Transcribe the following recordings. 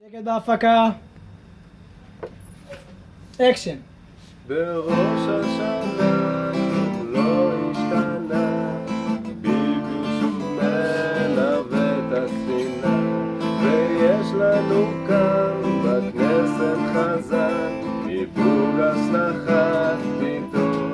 שקט בהפקה. אקשן. בראש השנה לא השתנה, ביבי שוב מלווה את הספינה, ויש לנו כאן בכנסת חזק, מבוגס נחת פתאום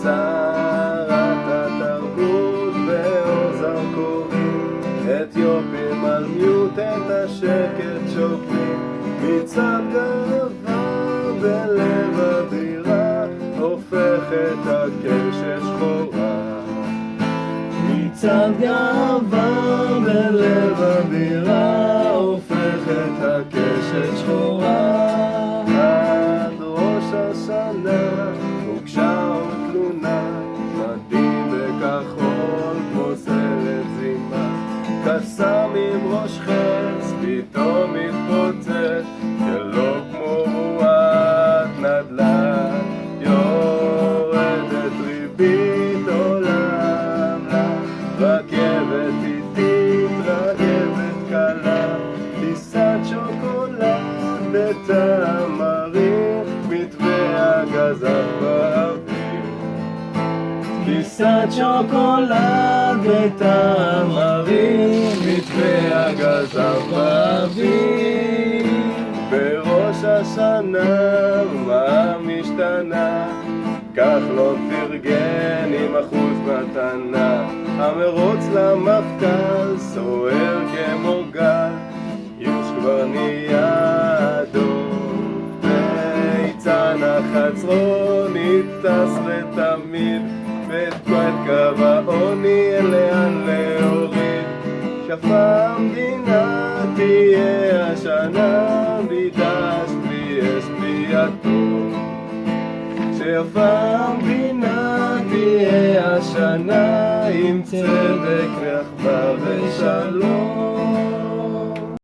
שרת התרבות ועוזר קוראים אתיופים על מיוט את השקט שוקלים, מצד גאווה בלב הבירה הופכת הקשת שחורה, מצד גאווה בלב הבירה הופכת הקשת שחורה. עד ראש השנה הוגשה עוד תלונה, מדים בכחול כמו סרט זימה, קסם עם ראש חץ פתאום מתפוצץ, שלא כמו רוח נדל"ן, יורדת ריבית עולם לה, רכבת איטית, רכבת קלה, טיסת שוקולד בטעם מריר, מתווה הגז באוויר. טיסת שוקולד בטעם מריר, מתווה הגז באוויר. בראש השנה מה משתנה, כחלון פרגן עם אחוז מתנה, המרוץ למפכ"ל סוער כמו גל, יוש כבר נהיה אדום, ויצן החצרוני טס לתמיד, ותקוע את קו העוני לאן להוריד. שפה המדינה תהיה השנה, בלי דש, בלי אש, בלי אטום. שיפה המדינה תהיה השנה, עם צדק ואחווה ושלום.